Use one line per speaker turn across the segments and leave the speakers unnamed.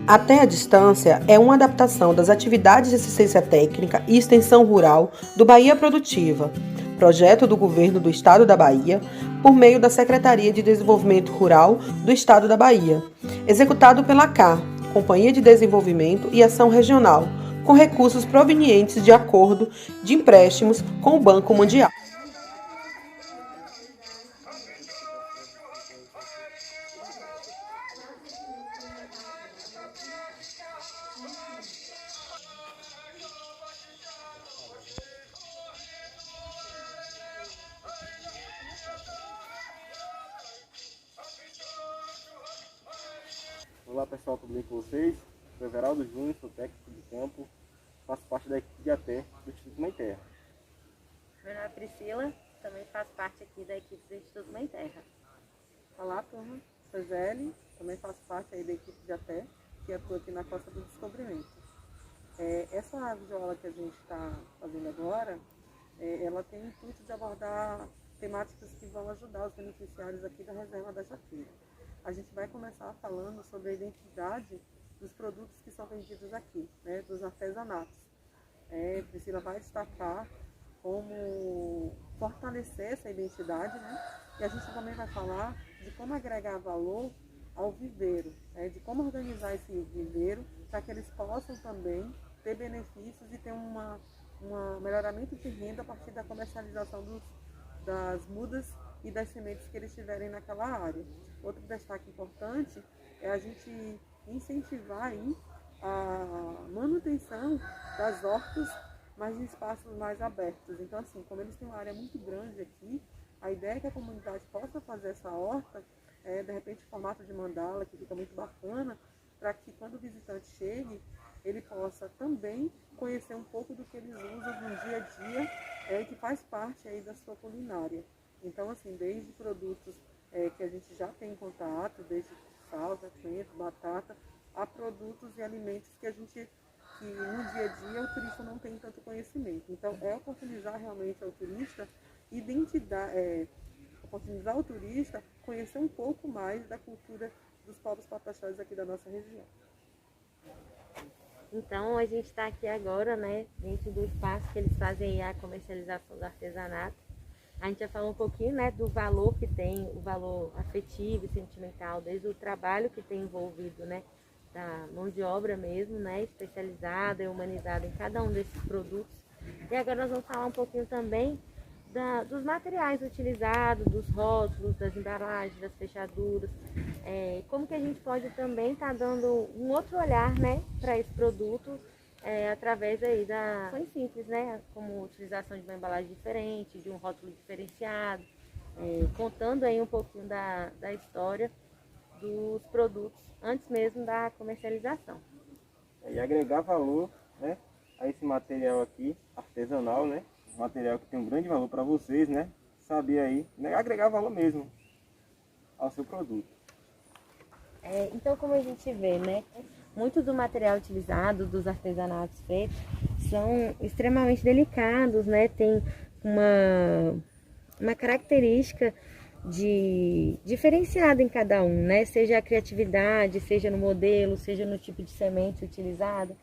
Até a Distância é uma adaptação das atividades de assistência técnica e extensão rural do Bahia Produtiva, projeto do Governo do Estado da Bahia, por meio da Secretaria de Desenvolvimento Rural do Estado da Bahia, executado pela CAR, Companhia de Desenvolvimento e Ação Regional, com recursos provenientes de acordo de empréstimos com o Banco Mundial.
Olá pessoal, tudo bem com vocês? Sou Everaldo Júnior, sou técnico de campo, faço parte da equipe de ATE do Instituto Mãe Terra.
Meu nome é Priscila, também faço parte aqui da equipe do Instituto Mãe Terra.
Olá turma, sou Zeli, também faço parte aí da equipe de ATE, que atua aqui na Costa do Descobrimento. Essa videoaula que a gente está fazendo agora, ela tem o intuito de abordar temáticas que vão ajudar os beneficiários aqui da Reserva da Jatira. A gente vai começar falando sobre a identidade dos produtos que são vendidos aqui, né, dos artesanatos. Priscila vai destacar como fortalecer essa identidade, né, e a gente também vai falar de como agregar valor ao viveiro, né, de como organizar esse viveiro para que eles possam também ter benefícios e ter um melhoramento de renda a partir da comercialização das mudas e das sementes que eles tiverem naquela área. Outro destaque importante é a gente incentivar aí a manutenção das hortas, mas em espaços mais abertos. Então, assim, como eles têm uma área muito grande aqui, a ideia é que a comunidade possa fazer essa horta, de repente, em formato de mandala, que fica muito bacana, para que quando o visitante chegue, ele possa também conhecer um pouco do que eles usam no dia a dia, que faz parte aí da sua culinária. Então, assim, desde produtos que a gente já tem em contato, desde salsa, coentro, batata, a produtos e alimentos que no dia a dia o turista não tem tanto conhecimento. Então, oportunizar realmente ao turista oportunizar o turista conhecer um pouco mais da cultura dos povos pataxós aqui da nossa região.
Então, a gente está aqui agora, né, dentro do espaço que eles fazem a comercialização do artesanato. A gente já falou um pouquinho, né, do valor que tem, o valor afetivo e sentimental, desde o trabalho que tem envolvido, né, da mão de obra mesmo, né, especializada e humanizada em cada um desses produtos. E agora nós vamos falar um pouquinho também dos materiais utilizados, dos rótulos, das embalagens, das fechaduras, como que a gente pode também estar dando um outro olhar, né, para esse produto, através aí da ações simples, né, como utilização de uma embalagem diferente, de um rótulo diferenciado, contando aí um pouquinho da história dos produtos antes mesmo da comercialização.
E agregar valor, né, a esse material aqui, artesanal, né, um material que tem um grande valor para vocês, né, saber aí, né, agregar valor mesmo ao seu produto.
Então, como a gente vê, né, muito do material utilizado, dos artesanatos feitos, são extremamente delicados, né? Tem uma característica diferenciada em cada um, né? Seja a criatividade, seja no modelo, seja no tipo de semente utilizada.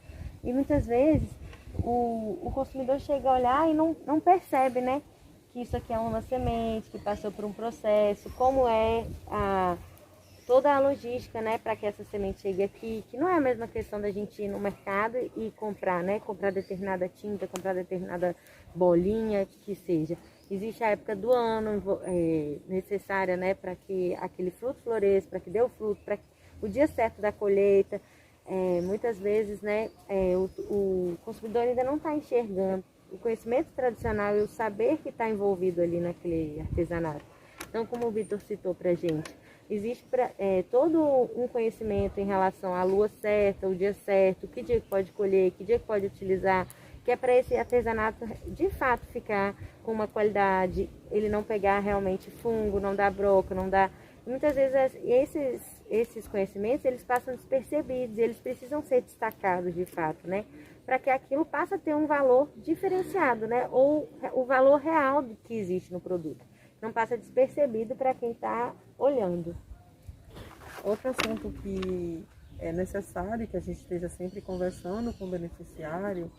E muitas vezes o consumidor chega a olhar e não percebe, né, que isso aqui é uma semente, que passou por um processo, como é toda a logística, né, para que essa semente chegue aqui, que não é a mesma questão da gente ir no mercado e comprar, né, comprar determinada tinta, comprar determinada bolinha, que seja. Existe a época do ano necessária, né, para que aquele fruto floresça, para que dê o fruto, para o dia certo da colheita. Muitas vezes, né, o consumidor ainda não está enxergando o conhecimento tradicional e o saber que está envolvido ali naquele artesanato. Então, como o Vitor citou para a gente, existe todo um conhecimento em relação à lua certa, o dia certo, que dia que pode colher, que dia que pode utilizar, que é para esse artesanato de fato ficar com uma qualidade, ele não pegar realmente fungo, não dar broca, não dar... Muitas vezes esses conhecimentos, eles passam despercebidos, eles precisam ser destacados de fato, né? Para que aquilo passe a ter um valor diferenciado, né? Ou o valor real que existe no produto. Não passa despercebido para quem está olhando.
Outro assunto que é necessário que a gente esteja sempre conversando com o beneficiário,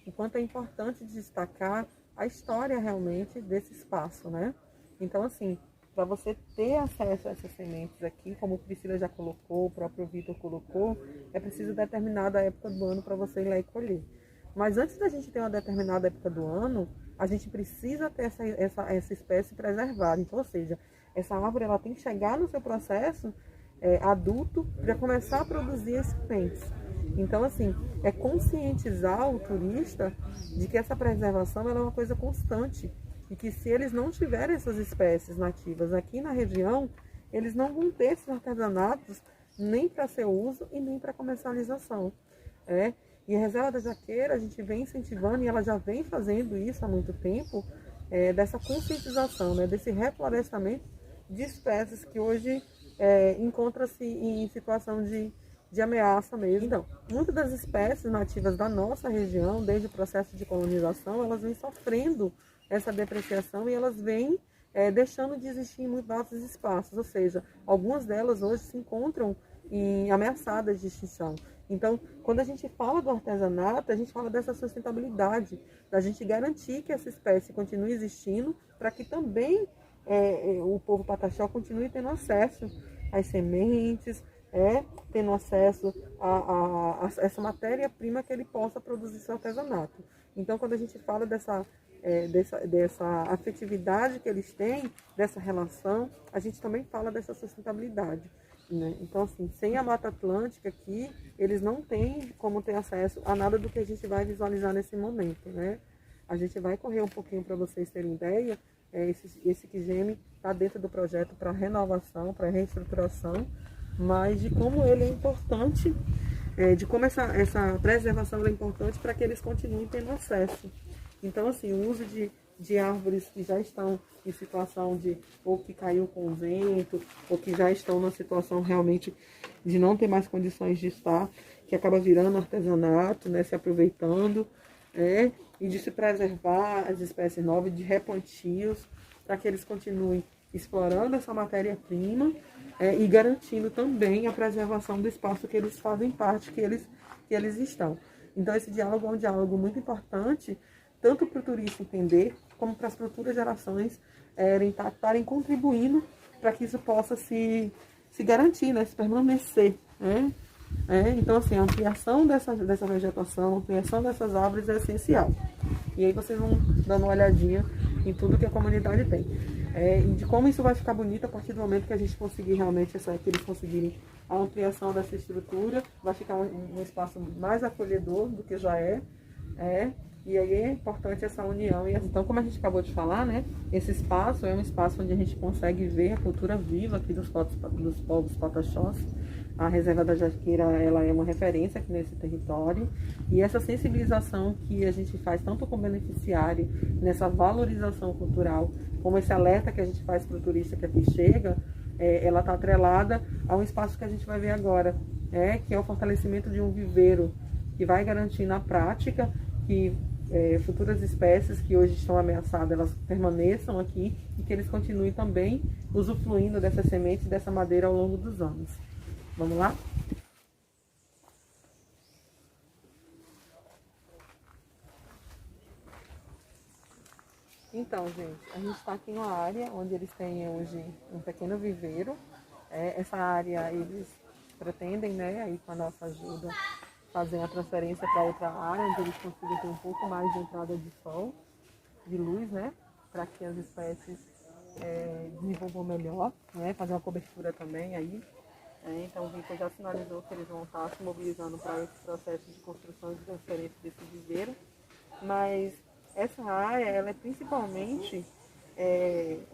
o quanto é importante destacar a história realmente desse espaço, né? Então, assim, para você ter acesso a essas sementes aqui, como a Priscila já colocou, o próprio Vitor colocou, é preciso determinada época do ano para você ir lá e colher. Mas antes da gente ter uma determinada época do ano, a gente precisa ter essa espécie preservada. Então, ou seja, essa árvore ela tem que chegar no seu processo adulto para começar a produzir as sementes. Então, assim, é conscientizar o turista de que essa preservação ela é uma coisa constante e que se eles não tiverem essas espécies nativas aqui na região, eles não vão ter esses artesanatos nem para seu uso e nem para comercialização. E a Reserva da Jaqueira, a gente vem incentivando, e ela já vem fazendo isso há muito tempo, dessa conscientização, né, desse reflorestamento de espécies que hoje encontram-se em situação de ameaça mesmo. Então, muitas das espécies nativas da nossa região, desde o processo de colonização, elas vêm sofrendo essa depreciação e elas vêm deixando de existir em muitos vastos espaços, ou seja, algumas delas hoje se encontram ameaçadas de extinção. Então, quando a gente fala do artesanato, a gente fala dessa sustentabilidade, da gente garantir que essa espécie continue existindo, para que também o povo pataxó continue tendo acesso às sementes, tendo acesso a essa matéria-prima que ele possa produzir seu artesanato. Então, quando a gente fala dessa afetividade que eles têm, dessa relação, a gente também fala dessa sustentabilidade. Né? Então, assim, sem a Mata Atlântica aqui, eles não têm como ter acesso a nada do que a gente vai visualizar nesse momento, né? A gente vai correr um pouquinho para vocês terem ideia. Esse Quigeme está dentro do projeto para renovação, para reestruturação, mas de como ele é importante, de como essa preservação é importante para que eles continuem tendo acesso. Então, assim, o uso de árvores que já estão em situação ou que caiu com o vento, ou que já estão numa situação realmente de não ter mais condições de estar, que acaba virando artesanato, né, se aproveitando, e de se preservar as espécies novas, de replantios, para que eles continuem explorando essa matéria-prima e garantindo também a preservação do espaço que eles fazem parte, que eles estão. Então, esse diálogo é um diálogo muito importante, tanto para o turista entender, como para as futuras gerações estarem contribuindo para que isso possa se garantir, né, se permanecer. Então, assim, a ampliação dessa vegetação, a ampliação dessas árvores é essencial. E aí vocês vão dando uma olhadinha em tudo que a comunidade tem. E de como isso vai ficar bonito a partir do momento que a gente conseguir realmente, que eles conseguirem a ampliação dessa estrutura, vai ficar um espaço mais acolhedor do que já é. E aí é importante essa união. Então, como a gente acabou de falar, né, esse espaço é um espaço onde a gente consegue ver a cultura viva aqui dos povos pataxós. A Reserva da Jaqueira, ela é uma referência aqui nesse território. E essa sensibilização que a gente faz tanto com o beneficiário, nessa valorização cultural, como esse alerta que a gente faz para o turista que aqui chega, ela está atrelada a um espaço que a gente vai ver agora, que é o fortalecimento de um viveiro, que vai garantir na prática que futuras espécies que hoje estão ameaçadas, elas permaneçam aqui e que eles continuem também usufruindo dessas sementes, dessa madeira ao longo dos anos. Vamos lá? Então, gente, a gente está aqui numa área onde eles têm hoje um pequeno viveiro. Essa área eles pretendem, né, aí com a nossa ajuda, fazer a transferência para outra área, onde eles consigam ter um pouco mais de entrada de sol, de luz, né, para que as espécies desenvolvam melhor, né, fazer uma cobertura também aí. Então o Vitor já sinalizou que eles vão estar se mobilizando para esse processo de construção e de transferência desse viveiro, mas essa área ela é principalmente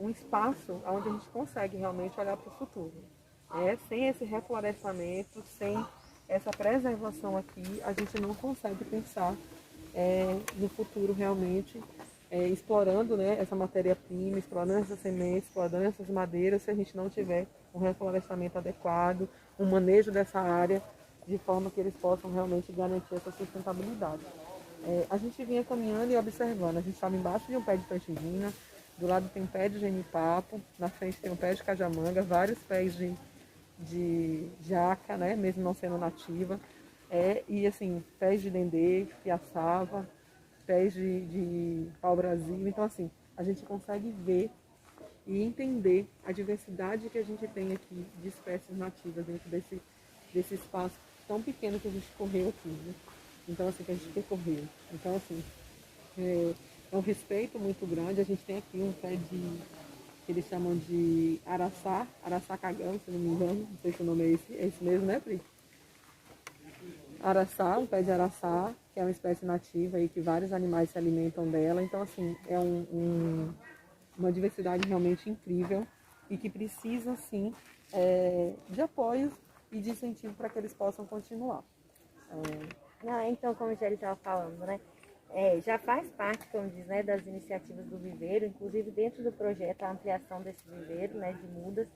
um espaço onde a gente consegue realmente olhar para o futuro. Sem esse reflorestamento, sem essa preservação aqui, a gente não consegue pensar no futuro realmente, explorando, né, essa matéria-prima, explorando essas sementes, explorando essas madeiras, se a gente não tiver um reflorestamento adequado, um manejo dessa área, de forma que eles possam realmente garantir essa sustentabilidade. A gente vinha caminhando e observando, a gente estava embaixo de um pé de tangerina, do lado tem um pé de genipapo, na frente tem um pé de cajamanga, vários pés de jaca, né, mesmo não sendo nativa, e assim, pés de dendê, piaçava, pés de pau-brasil. Então assim, a gente consegue ver e entender a diversidade que a gente tem aqui de espécies nativas dentro desse espaço tão pequeno que a gente correu aqui, né? Então assim, que a gente percorreu. Então assim, é um respeito muito grande. A gente tem aqui um pé que eles chamam de araçá, araçá cagão, se não me engano, não sei se o nome é esse mesmo, né, Pri? Araçá, um pé de araçá, que é uma espécie nativa e que vários animais se alimentam dela. Então, assim, é uma diversidade realmente incrível e que precisa, sim, de apoio e de incentivo para que eles possam continuar.
Não, então, como já ele estava falando, né? Já faz parte, como diz, né, das iniciativas do viveiro, inclusive dentro do projeto a ampliação desse viveiro, né, de mudas,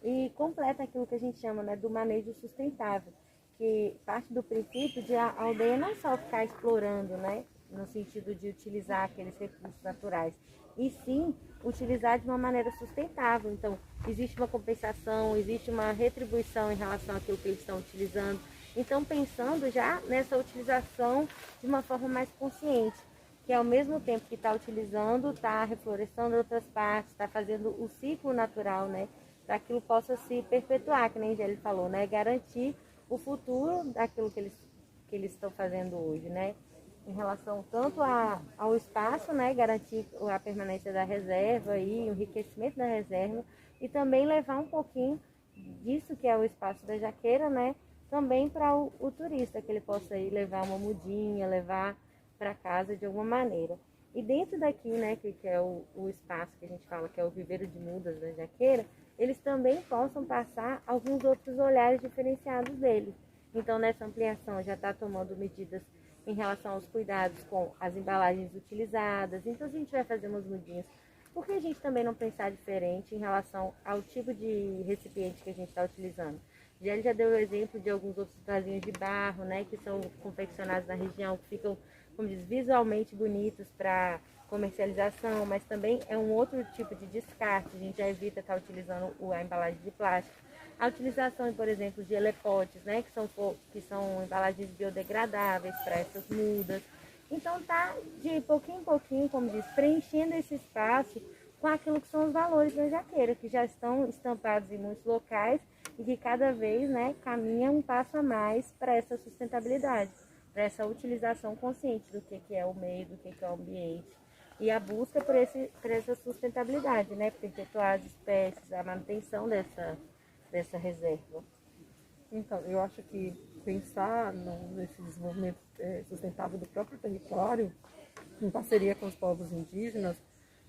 e completa aquilo que a gente chama, né, do manejo sustentável, que parte do princípio de a aldeia não só ficar explorando, né, no sentido de utilizar aqueles recursos naturais, e sim utilizar de uma maneira sustentável. Então, existe uma compensação, existe uma retribuição em relação àquilo que eles estão utilizando. Então, pensando já nessa utilização de uma forma mais consciente, que ao mesmo tempo que está utilizando, está reflorestando outras partes, está fazendo o ciclo natural, né? Para que aquilo possa se perpetuar, que nem ele falou, né? Garantir o futuro daquilo que eles estão fazendo hoje, né? Em relação tanto ao espaço, né? Garantir a permanência da reserva e o enriquecimento da reserva, e também levar um pouquinho disso que é o espaço da Jaqueira, né? Também para o turista, que ele possa ir levar uma mudinha, levar para casa de alguma maneira. E dentro daqui, né, que é o espaço que a gente fala que é o viveiro de mudas da Jaqueira, eles também possam passar alguns outros olhares diferenciados deles. Então, nessa ampliação já está tomando medidas em relação aos cuidados com as embalagens utilizadas. Então, a gente vai fazer umas mudinhas. Por que a gente também não pensar diferente em relação ao tipo de recipiente que a gente está utilizando? Ele já deu o exemplo de alguns outros vasinhos de barro, né, que são confeccionados na região, que ficam, como diz, visualmente bonitos para comercialização, mas também é um outro tipo de descarte. A gente já evita estar utilizando a embalagem de plástico. A utilização, por exemplo, de elepotes, né, que são embalagens biodegradáveis para essas mudas. Então tá de pouquinho em pouquinho, como diz, preenchendo esse espaço com aquilo que são os valores da Jaqueira, que já estão estampados em muitos locais e que cada vez, né, caminha um passo a mais para essa sustentabilidade, para essa utilização consciente do que é o meio, do que é o ambiente. E a busca por essa sustentabilidade, né, perpetuar as espécies, a manutenção dessa reserva.
Então, eu acho que pensar nesse desenvolvimento sustentável do próprio território, em parceria com os povos indígenas,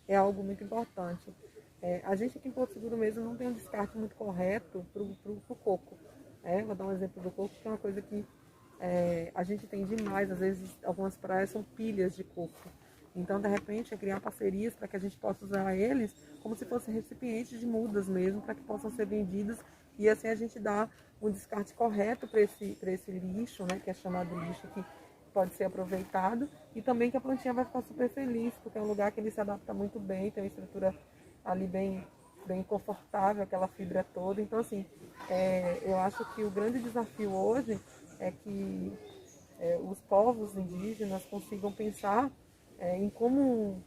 é algo muito importante. A gente aqui em Porto Seguro mesmo não tem um descarte muito correto para o coco. Vou dar um exemplo do coco, que é uma coisa que a gente tem demais. Às vezes, algumas praias são pilhas de coco. Então, de repente, é criar parcerias para que a gente possa usar eles como se fossem recipientes de mudas mesmo, para que possam ser vendidos. E assim a gente dá um descarte correto para esse lixo, né, que é chamado lixo, que pode ser aproveitado, e também que a plantinha vai ficar super feliz, porque é um lugar que ele se adapta muito bem, tem uma estrutura ali bem confortável, aquela fibra toda. Então, assim, eu acho que o grande desafio hoje é que os povos indígenas consigam pensar em como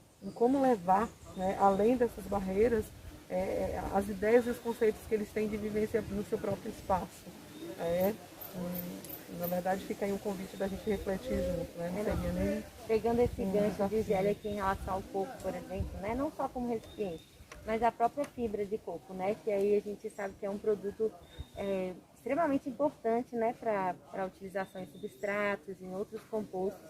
levar, né, além dessas barreiras, as ideias e os conceitos que eles têm de vivência no seu próprio espaço. Na verdade, fica aí um convite da gente refletir junto, né? Não seria nem
Pegando esse gancho de
desafio.
Zélia aqui em relação ao coco, por exemplo, né? Não só como recipiente, mas a própria fibra de coco, né? Que aí a gente sabe que é um produto extremamente importante, né? Para a utilização em substratos, em outros compostos.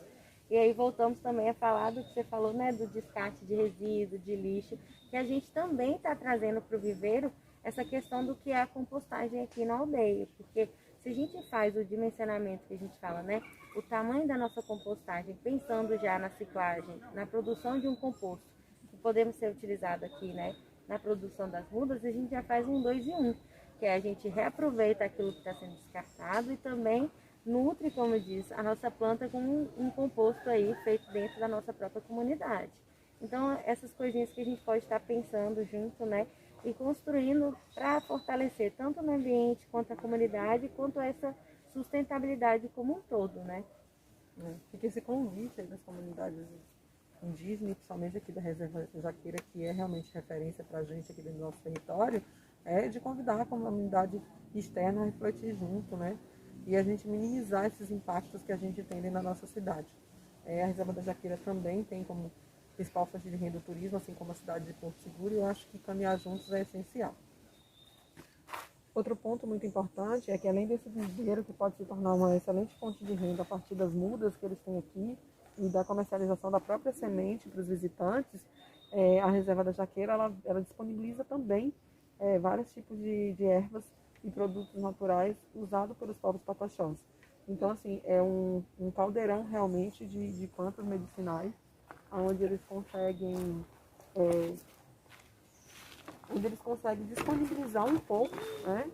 E aí voltamos também a falar do que você falou, né? Do descarte de resíduo, de lixo, que a gente também está trazendo para o viveiro essa questão do que é a compostagem aqui na aldeia, porque se a gente faz o dimensionamento que a gente fala, né? O tamanho da nossa compostagem, pensando já na ciclagem, na produção de um composto, que podemos ser utilizado aqui, né? Na produção das mudas, a gente já faz um 2 em 1, que é a gente reaproveita aquilo que está sendo descartado e também nutre, como diz, a nossa planta com um composto aí feito dentro da nossa própria comunidade. Então, essas coisinhas que a gente pode estar pensando junto, né? e construindo para fortalecer tanto o meio ambiente quanto a comunidade, quanto essa sustentabilidade como um todo, né?
Fica esse convite aí das comunidades indígenas, principalmente aqui da Reserva Jaqueira, que é realmente referência para a gente aqui dentro do nosso território, é de convidar a comunidade externa a refletir junto, né? E a gente minimizar esses impactos que a gente tem dentro da nossa cidade. A Reserva da Jaqueira também tem como principal fonte de renda o turismo, assim como a cidade de Porto Seguro, e eu acho que caminhar juntos é essencial. Outro ponto muito importante é que, além desse viveiro que pode se tornar uma excelente fonte de renda a partir das mudas que eles têm aqui e da comercialização da própria semente para os visitantes, a Reserva da Jaqueira ela disponibiliza também vários tipos de ervas e produtos naturais usados pelos povos pataxós. Então, assim, é um caldeirão realmente de plantas medicinais, onde eles conseguem disponibilizar um pouco, né,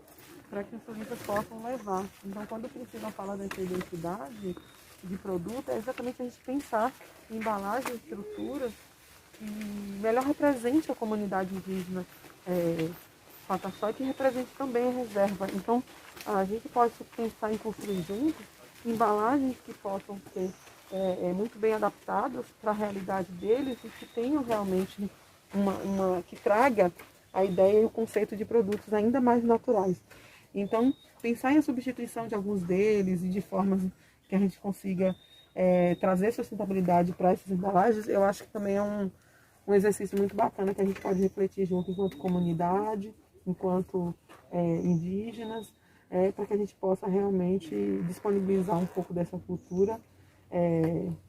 para que os turistas possam levar. Então, quando o Priscila fala dessa identidade de produto, é exatamente a gente pensar em embalagens, estruturas que melhor represente a comunidade indígena Pataxó e que represente também a reserva. Então, a gente pode pensar em construir juntos embalagens que possam ser muito bem adaptadas para a realidade deles e que tenham realmente que traga a ideia e o conceito de produtos ainda mais naturais. Então, pensar em a substituição de alguns deles e de formas que a gente consiga trazer sustentabilidade para essas embalagens, eu acho que também é um exercício muito bacana que a gente pode refletir junto enquanto comunidade, enquanto indígenas, para que a gente possa realmente disponibilizar um pouco dessa cultura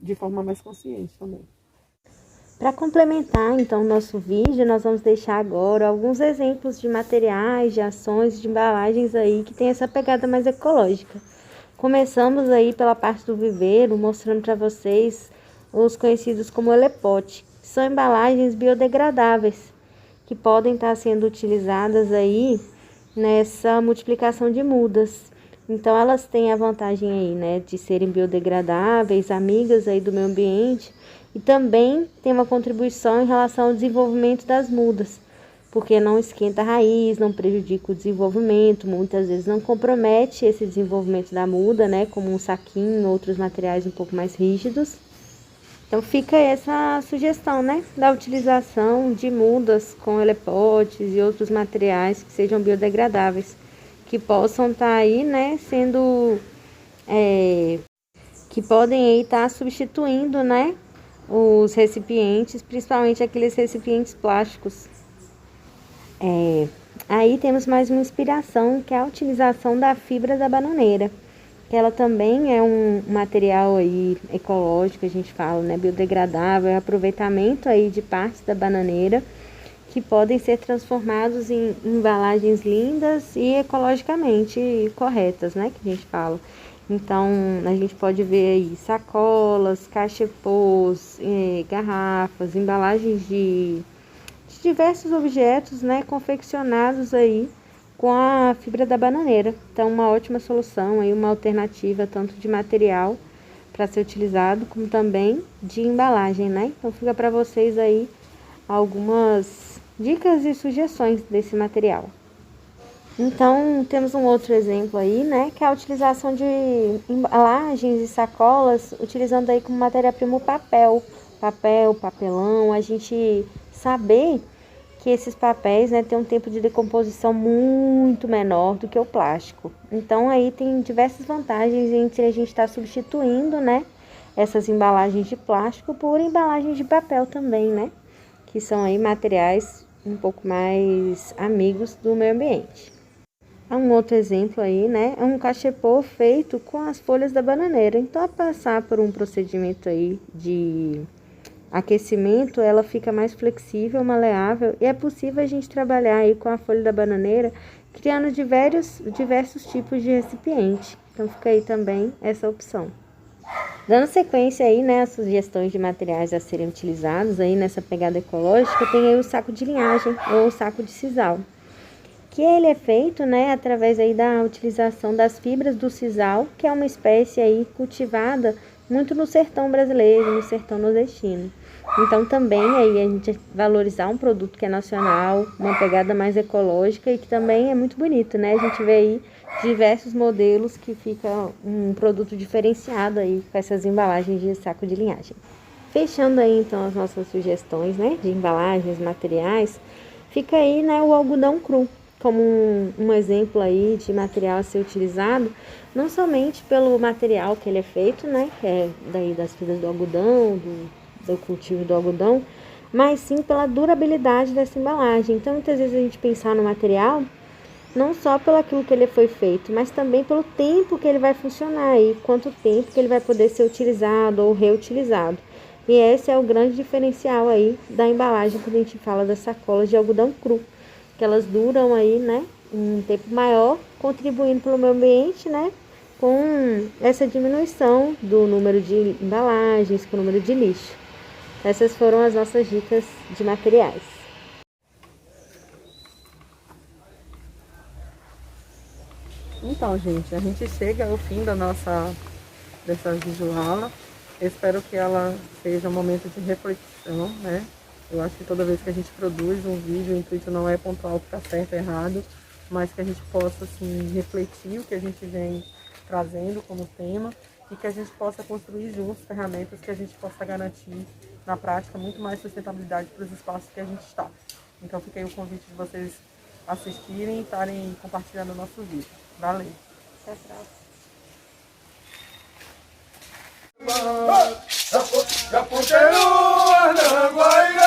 de forma mais consciente também.
Para complementar, então, o nosso vídeo, nós vamos deixar agora alguns exemplos de materiais, de ações, de embalagens aí que tem essa pegada mais ecológica. Começamos aí pela parte do viveiro, mostrando para vocês os conhecidos como elepote, que são embalagens biodegradáveis, que podem estar sendo utilizadas aí nessa multiplicação de mudas. Então, elas têm a vantagem aí, né, de serem biodegradáveis, amigas aí do meio ambiente, e também tem uma contribuição em relação ao desenvolvimento das mudas, porque não esquenta a raiz, não prejudica o desenvolvimento, muitas vezes não compromete esse desenvolvimento da muda, né, como um saquinho, outros materiais um pouco mais rígidos. Então fica essa sugestão, né, da utilização de mudas com elepotes e outros materiais que sejam biodegradáveis, que possam estar aí, né, que podem aí estar substituindo, né, os recipientes, principalmente aqueles recipientes plásticos. Aí temos mais uma inspiração, que é a utilização da fibra da bananeira, que ela também é um material aí ecológico, a gente fala, né, biodegradável, aproveitamento aí de partes da bananeira, que podem ser transformados em embalagens lindas e ecologicamente corretas, né, que a gente fala. Então, a gente pode ver aí sacolas, cachepôs, garrafas, embalagens de diversos objetos, né, confeccionados aí com a fibra da bananeira. Então, uma ótima solução aí, uma alternativa tanto de material para ser utilizado, como também de embalagem, né? Então, fica para vocês aí algumas dicas e sugestões desse material. Então, temos um outro exemplo aí, né, que é a utilização de embalagens e sacolas, utilizando aí como matéria-prima o papel, papelão, a gente saber que esses papéis, né, têm um tempo de decomposição muito menor do que o plástico. Então, aí tem diversas vantagens entre a gente estar substituindo, né, essas embalagens de plástico por embalagens de papel também, né, que são aí materiais um pouco mais amigos do meio ambiente. Um outro exemplo aí, né, é um cachepô feito com as folhas da bananeira. Então, ao passar por um procedimento aí de aquecimento, ela fica mais flexível, maleável, e é possível a gente trabalhar aí com a folha da bananeira, criando diversos tipos de recipiente. Então, fica aí também essa opção. Dando sequência aí, né, as sugestões de materiais a serem utilizados aí nessa pegada ecológica, tem aí o saco de linhagem ou o saco de sisal, que ele é feito, né, através aí da utilização das fibras do sisal, que é uma espécie aí cultivada muito no sertão brasileiro, no sertão nordestino. Então também aí a gente valorizar um produto que é nacional, uma pegada mais ecológica e que também é muito bonito, né? A gente vê aí diversos modelos que fica um produto diferenciado aí com essas embalagens de saco de linhagem. Fechando aí então as nossas sugestões, né, de embalagens, materiais, fica aí, né, o algodão cru como um exemplo aí de material a ser utilizado, não somente pelo material que ele é feito, né, que é daí das fibras do algodão, do cultivo do algodão, mas sim pela durabilidade dessa embalagem. Então, muitas vezes a gente pensar no material não só pelo aquilo que ele foi feito, mas também pelo tempo que ele vai funcionar e quanto tempo que ele vai poder ser utilizado ou reutilizado. E esse é o grande diferencial aí da embalagem quando a gente fala das sacolas de algodão cru, que elas duram aí, né, um tempo maior, contribuindo para o meio ambiente, né, com essa diminuição do número de embalagens, com o número de lixo. Essas foram as nossas dicas de materiais.
Então, gente, a gente chega ao fim dessa videoaula. Eu espero que ela seja um momento de reflexão, né? Eu acho que toda vez que a gente produz um vídeo, o intuito não é pontuar o que está certo ou errado, mas que a gente possa, assim, refletir o que a gente vem trazendo como tema e que a gente possa construir juntos ferramentas que a gente possa garantir, na prática, muito mais sustentabilidade para os espaços que a gente está. Então, fica aí o convite de vocês assistirem e estarem compartilhando o nosso vídeo. Valeu!
Até a próxima.
Capoteiro, Ananguai,